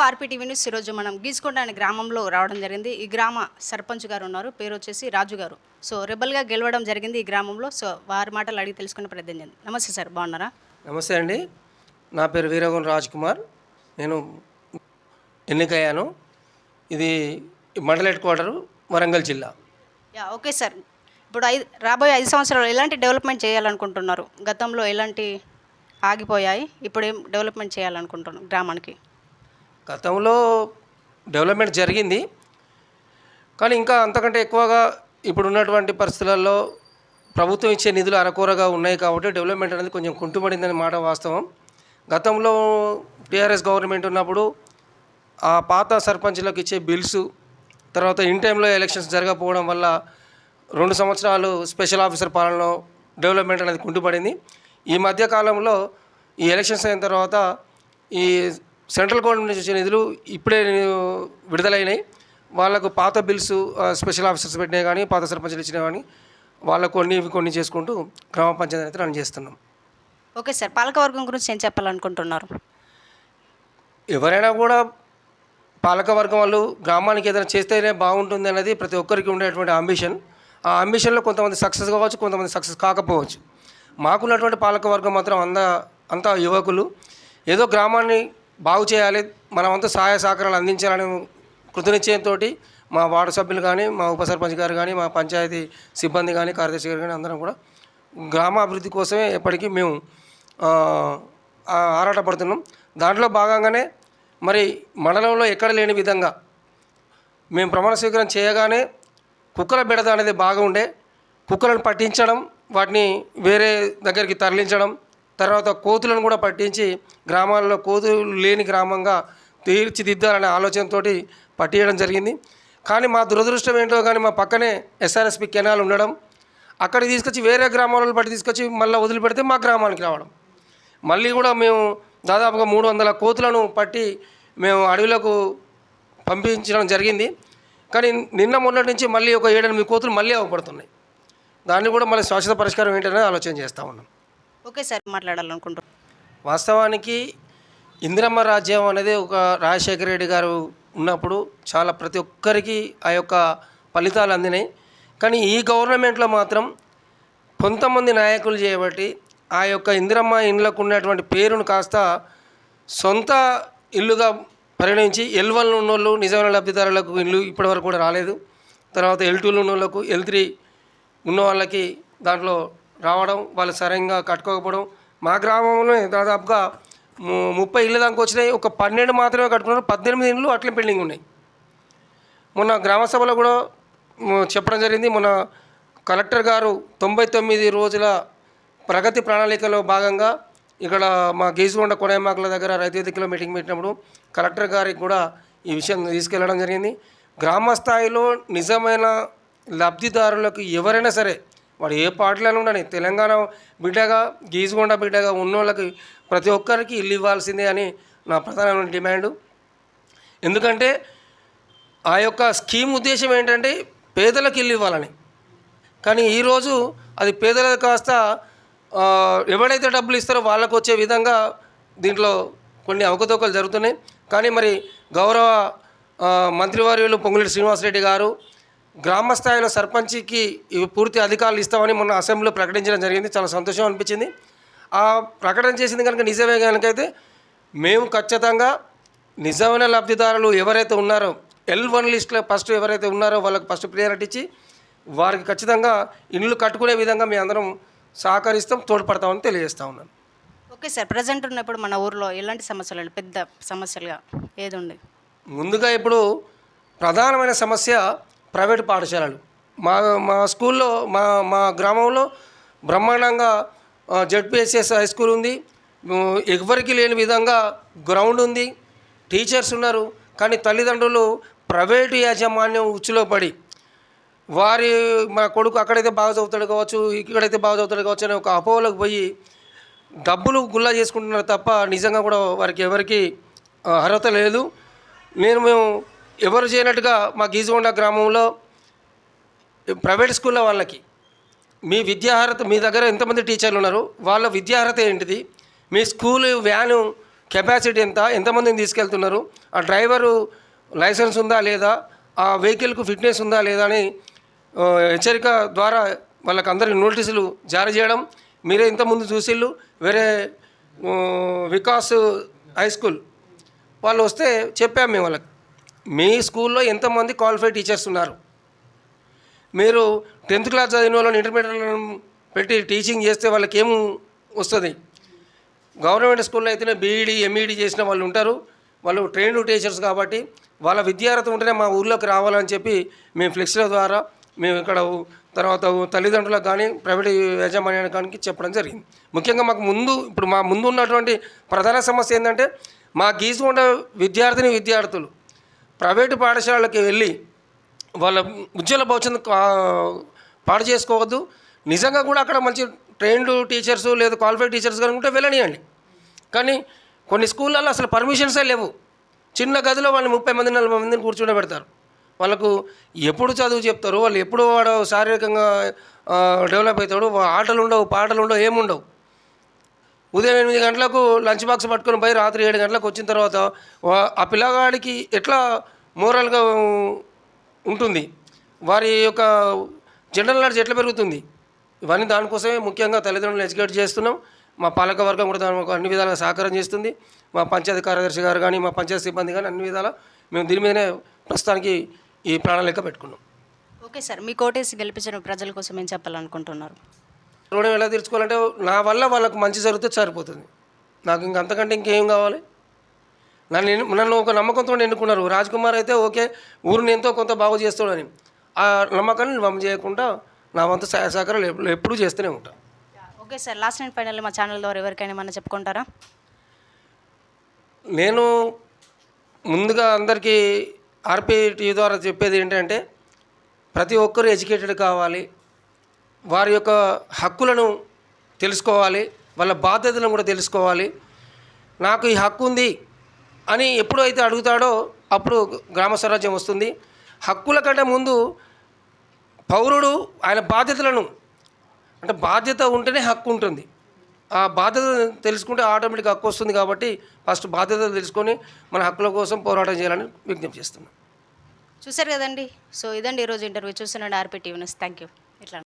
ఆర్‌పీటీవీ news. ఈరోజు మనం గీసుకొండ అనే గ్రామంలో రావడం జరిగింది. ఈ గ్రామ సర్పంచ్ గారు ఉన్నారు. పేరు వచ్చేసి రాజు గారు. సో రెబల్‌గా గెలవడం జరిగింది ఈ గ్రామంలో. సో వారి మాటలు అడిగి తెలుసుకునే ప్రయత్నం చేద్దాం. నమస్తే సార్, బాగున్నారా? నమస్తే అండి. నా పేరు వీరగొండ రాజ్ కుమార్. నేను ఎన్నికయ్యాను. ఇది మండల హెడ్ క్వార్టరు వరంగల్ జిల్లా. Okay sir. ఇప్పుడు రాబోయే 5 సంవత్సరాలు ఎలాంటి డెవలప్మెంట్ చేయాలనుకుంటున్నారు? గతంలో ఎలాంటి ఆగిపోయాయి, ఇప్పుడు ఏం డెవలప్మెంట్ చేయాలనుకుంటున్నారు గ్రామానికి? గతంలో డెవలప్మెంట్ జరిగింది, కానీ ఇంకా అంతకంటే ఎక్కువగా ఇప్పుడు ఉన్నటువంటి పరిస్థితులలో ప్రభుత్వం ఇచ్చే నిధులు అరకొరగా ఉన్నాయి కాబట్టి డెవలప్మెంట్ అనేది కొంచెం కుంటుపడిందనే మాట వాస్తవం. గతంలో టీఆర్ఎస్ గవర్నమెంట్ ఉన్నప్పుడు ఆ పాత సర్పంచ్లకు ఇచ్చే బిల్స్, తర్వాత ఇన్ టైంలో ఎలక్షన్స్ జరగకపోవడం వల్ల 2 సంవత్సరాలు స్పెషల్ ఆఫీసర్ పాలనలో డెవలప్మెంట్ అనేది కుంటుపడింది. ఈ మధ్య కాలంలో ఈ ఎలక్షన్స్ అయిన తర్వాత ఈ సెంట్రల్ గవర్నమెంట్ నుంచి వచ్చే నిధులు ఇప్పుడే విడుదలైనాయి. వాళ్ళకు పాత బిల్స్ స్పెషల్ ఆఫీసర్స్ పెట్టినా కానీ, పాత సర్పంచ్లు ఇచ్చినా కానీ వాళ్ళకు కొన్ని చేసుకుంటూ గ్రామ పంచాయతీ అయితే రన్ చేస్తున్నాం. ఓకే సార్, పాలకవర్గం గురించి ఏం చెప్పాలనుకుంటున్నారు? ఎవరైనా కూడా పాలకవర్గం వాళ్ళు గ్రామానికి ఏదైనా చేస్తేనే బాగుంటుంది అనేది ప్రతి ఒక్కరికి ఉండేటువంటి అంబిషన్. ఆ అంబిషన్లో కొంతమంది సక్సెస్ కావచ్చు, కొంతమంది సక్సెస్ కాకపోవచ్చు. మాకున్నటువంటి పాలకవర్గం మాత్రం అంతా యువకులు. ఏదో గ్రామాన్ని బాగు చేయాలి, మనమంతా సహాయ సహకారాలు అందించాలని కృతనిశ్చయంతో మా వార్డు సభ్యులు కానీ, మా ఉప సర్పంచ్ గారు కానీ, మా పంచాయతీ సిబ్బంది కానీ, కార్యదర్శి గారు కానీ అందరం కూడా గ్రామ అభివృద్ధి కోసమే ఎప్పటికీ మేము ఆరాటపడుతున్నాం. దాంట్లో భాగంగానే మరి మండలంలో ఎక్కడ లేని విధంగా మేము ప్రమాణ స్వీకారం చేయగానే కుక్కల బెడద అనేది బాగా ఉండే, కుక్కలను పట్టించడం, వాటిని వేరే దగ్గరికి తరలించడం, తర్వాత కోతులను కూడా పట్టించి గ్రామాల్లో కోతులు లేని గ్రామంగా తీర్చిదిద్దాలనే ఆలోచనతో పట్టియడం జరిగింది. కానీ మా దురదృష్టం ఏంటో కానీ మా పక్కనే ఎస్ఆర్ఎస్పి కెనాల్ ఉండడం, అక్కడికి తీసుకొచ్చి వేరే గ్రామాలలో పట్టి తీసుకొచ్చి మళ్ళీ వదిలిపెడితే మా గ్రామానికి రావడం, మళ్ళీ కూడా మేము దాదాపుగా 300 కోతులను పట్టి మేము అడవిలోకి పంపించడం జరిగింది. కానీ నిన్న మొన్నటి నుంచి మళ్ళీ ఒక 7-8 కోతులు మళ్ళీ అవపడుతున్నాయి. దాన్ని కూడా మళ్ళీ శాశ్వత పరిష్కారం ఏంటనే ఆలోచన చేస్తూ ఉన్నాం. ఓకే సార్, మాట్లాడాలనుకుంటున్నాను. వాస్తవానికి ఇందిరమ్మ రాజ్యం అనేది ఒక రాజశేఖర రెడ్డి గారు ఉన్నప్పుడు చాలా ప్రతి ఒక్కరికి ఆ యొక్క ఫలితాలు అందినాయి. కానీ ఈ గవర్నమెంట్లో మాత్రం కొంతమంది నాయకులు చేయబట్టి ఆ యొక్క ఇందిరమ్మ ఇండ్లకు ఉన్నటువంటి పేరును కాస్త సొంత ఇల్లుగా పరిగణించి L1 ఉన్నోళ్ళు నిజమైన లబ్ధిదారులకు ఇల్లు ఇప్పటివరకు కూడా రాలేదు. తర్వాత L2 ఉన్నోళ్ళకు, L3 ఉన్న వాళ్ళకి దాంట్లో రావడం, వాళ్ళు సరైనగా కట్టుకోకపోవడం. మా గ్రామంలో దాదాపుగా 30 ఇళ్ళ దాకా వచ్చినాయి, ఒక 12 మాత్రమే కట్టుకున్నారు, 18 ఇళ్ళు అట్లే పెండింగ్ ఉన్నాయి. మొన్న గ్రామసభలో కూడా చెప్పడం జరిగింది. మొన్న కలెక్టర్ గారు 99 రోజుల ప్రగతి ప్రణాళికలో భాగంగా ఇక్కడ మా గీసుకొండ కొడయమాకుల దగ్గర రైతు వేదికలో మీటింగ్ పెట్టినప్పుడు కలెక్టర్ గారికి కూడా ఈ విషయం తీసుకెళ్లడం జరిగింది. గ్రామ స్థాయిలో నిజమైన లబ్ధిదారులకు ఎవరైనా సరే, వాడు ఏ పార్టీలో ఉండని, తెలంగాణ బిడ్డగా గీసుకొండ బిడ్డగా ఉన్నోళ్ళకి ప్రతి ఒక్కరికి ఇల్లు ఇవ్వాల్సిందే అని నా ప్రధానమైన డిమాండు. ఎందుకంటే ఆ యొక్క స్కీమ్ ఉద్దేశం ఏంటంటే పేదలకు ఇల్లు ఇవ్వాలని. కానీ ఈరోజు అది పేదలకు కాస్త ఎవరైతే డబ్బులు ఇస్తారో వాళ్ళకు వచ్చే విధంగా దీంట్లో కొన్ని అవకతవకలు జరుగుతున్నాయి. కానీ మరి గౌరవ మంత్రివర్యులు పొంగులేటి శ్రీనివాసరెడ్డి గారు గ్రామ స్థాయిలో సర్పంచ్కి పూర్తి అధికారులు ఇస్తామని మొన్న అసెంబ్లీలో ప్రకటించడం జరిగింది. చాలా సంతోషం అనిపించింది. ఆ ప్రకటన చేసింది కనుక నిజమే కనుకైతే మేము ఖచ్చితంగా నిజమైన లబ్ధిదారులు ఎవరైతే ఉన్నారో L1 లిస్టులో ఫస్ట్ ఎవరైతే ఉన్నారో వాళ్ళకి ఫస్ట్ ప్రియారిటీ ఇచ్చి వారికి ఖచ్చితంగా ఇల్లు కట్టుకునే విధంగా మేము అందరం సహకరిస్తాం, తోడ్పడతామని తెలియజేస్తూ ఉన్నాను. ఓకే సార్, ప్రజెంట్ ఉన్నప్పుడు మన ఊరిలో ఎలాంటి సమస్యలు, పెద్ద సమస్యలుగా ఏది ఉంది? ముందుగా ఇప్పుడు ప్రధానమైన సమస్య ప్రైవేటు పాఠశాలలు. మా స్కూల్లో మా గ్రామంలో బ్రహ్మాండంగా జెడ్పీఎస్ఎస్ హై స్కూల్ ఉంది, ఎవరికి లేని విధంగా గ్రౌండ్ ఉంది, టీచర్స్ ఉన్నారు. కానీ తల్లిదండ్రులు ప్రైవేటు యాజమాన్యం ఉచ్చులో పడి మా కొడుకు అక్కడైతే బాగా చదువుతాడు కావచ్చు, ఇక్కడైతే బాగా చదువుతాడు కావచ్చు అనే ఒక అపోహలకు పోయి డబ్బులు గుల్లా చేసుకుంటున్నారు తప్ప నిజంగా కూడా వారికి ఎవరికి అర్హత లేదు. మేము ఎవరు చేయనట్టుగా మా గీసుకొండ గ్రామంలో ప్రైవేట్ స్కూల్లో వాళ్ళకి మీ విద్యార్హత, మీ దగ్గర ఎంతమంది టీచర్లు ఉన్నారు, వాళ్ళ విద్యార్హత ఏంటిది, మీ స్కూలు వ్యాను కెపాసిటీ ఎంత, ఎంతమందిని తీసుకెళ్తున్నారు, ఆ డ్రైవరు లైసెన్స్ ఉందా లేదా, ఆ వెహికల్కు ఫిట్నెస్ ఉందా లేదా అని హెచ్చరిక ద్వారా వాళ్ళకి అందరికి నోటీసులు జారీ చేయడం. మీరే ఇంతకుముందు చూసిళ్ళు, వేరే వికాస్ హై స్కూల్ వాళ్ళు వస్తే చెప్పాము మేము వాళ్ళకి, మీ స్కూల్లో ఎంతమంది క్వాలిఫైడ్ టీచర్స్ ఉన్నారు, మీరు 10th క్లాస్ చదివిన వాళ్ళని ఇంటర్మీడియట్ పెట్టి టీచింగ్ చేస్తే వాళ్ళకి ఏం వస్తుంది. గవర్నమెంట్ స్కూల్లో అయితేనే బీఈడీ ఎంఈడీ చేసిన వాళ్ళు ఉంటారు, వాళ్ళు ట్రైన్డ్ టీచర్స్ కాబట్టి వాళ్ళ విద్యార్థి ఉంటేనే మా ఊర్లోకి రావాలని చెప్పి మేము ఫ్లెక్స్ల ద్వారా మేము ఇక్కడ తర్వాత తల్లిదండ్రులకు కానీ ప్రైవేట్ యాజమాన్యానికి కానీ చెప్పడం జరిగింది. ముఖ్యంగా ఇప్పుడు మా ముందు ఉన్నటువంటి ప్రధాన సమస్య ఏంటంటే, మా గీసుకొండ విద్యార్థులు ప్రైవేటు పాఠశాలకి వెళ్ళి వాళ్ళ ఉజ్వల భవిష్యత్తు పాడు చేసుకోవద్దు. నిజంగా కూడా అక్కడ మంచి ట్రైన్డ్ టీచర్స్ లేదా క్వాలిఫైడ్ టీచర్స్ కానీ ఉంటే వెళ్ళనియండి. కానీ కొన్ని స్కూళ్ళల్లో అసలు పర్మిషన్సే లేవు. చిన్న గదిలో వాళ్ళని 30 మంది 40 మందిని కూర్చోబెడతారు. వాళ్ళకు ఎప్పుడు చదువు చెప్తారు, వాళ్ళు ఎప్పుడు వాడు శారీరకంగా డెవలప్ అవుతాడు, ఆటలు ఉండవు, పాటలు ఉండవు, ఏముండవు. ఉదయం 8 గంటలకు లంచ్ బాక్స్ పట్టుకొని పోయి రాత్రి 7 గంటలకు వచ్చిన తర్వాత ఆ పిల్లగాడికి ఎట్లా మోరల్గా ఉంటుంది, వారి యొక్క జనరల్ నాలెడ్జ్ ఎట్లా పెరుగుతుంది, ఇవన్నీ దానికోసమే ముఖ్యంగా తల్లిదండ్రులను ఎడ్యుకేట్ చేస్తున్నాం. మా పాలక వర్గం కూడా దానికి అన్ని విధాలుగా సహకారం చేస్తుంది. మా పంచాయతీ కార్యదర్శి గారు కానీ మా పంచాయతీ సిబ్బంది కానీ అన్ని విధాలా మేము దీని మీదనే ప్రస్తుతానికి ఈ ప్రణాళిక పెట్టుకున్నాం. ఓకే సార్, మీ కోటేసి గెలిపించిన ప్రజల కోసం ఏం చెప్పాలనుకుంటున్నారు? రుణం ఎలా తీర్చుకోవాలంటే, నా వల్ల వాళ్ళకు మంచి జరిగితే సరిపోతుంది. నాకు అంతకంటే ఇంకేం కావాలి. నన్ను ఒక నమ్మకంతో ఎన్నుకున్నారు. రాజ్ కుమార్ అయితే ఓకే, ఊరిని ఎంతో కొంత బాగు చేస్తాడని, ఆ నమ్మకాన్ని వమ్ము చేయకుండా నా వంతు సహకారాలు ఎప్పుడూ చేస్తూనే ఉంటాను. Okay sir, last and final మా ఛానల్ ద్వారా ఎవరికైనా ఏమన్నా చెప్పుకుంటారా? నేను ముందుగా అందరికీ ఆర్పీటీ ద్వారా చెప్పేది ఏంటంటే, ప్రతి ఒక్కరూ ఎడ్యుకేటెడ్ కావాలి, వారి యొక్క హక్కులను తెలుసుకోవాలి, వాళ్ళ బాధ్యతలను కూడా తెలుసుకోవాలి. నాకు ఈ హక్కు ఉంది అని ఎప్పుడైతే అడుగుతాడో అప్పుడు గ్రామ స్వరాజ్యం వస్తుంది. హక్కుల కంటే ముందు పౌరుడు ఆయన బాధ్యతలను, అంటే బాధ్యత ఉంటేనే హక్కు ఉంటుంది. ఆ బాధ్యత తెలుసుకుంటే ఆటోమేటిక్గా హక్కు వస్తుంది. కాబట్టి ఫస్ట్ బాధ్యత తెలుసుకొని మన హక్కుల కోసం పోరాటం చేయాలని విజ్ఞప్తి చేస్తున్నాను. చూశారు కదండి. సో ఇదండి ఈరోజు ఇంటర్వ్యూ. చూస్తున్నాండి RP TV news. Thank you. ఇట్లా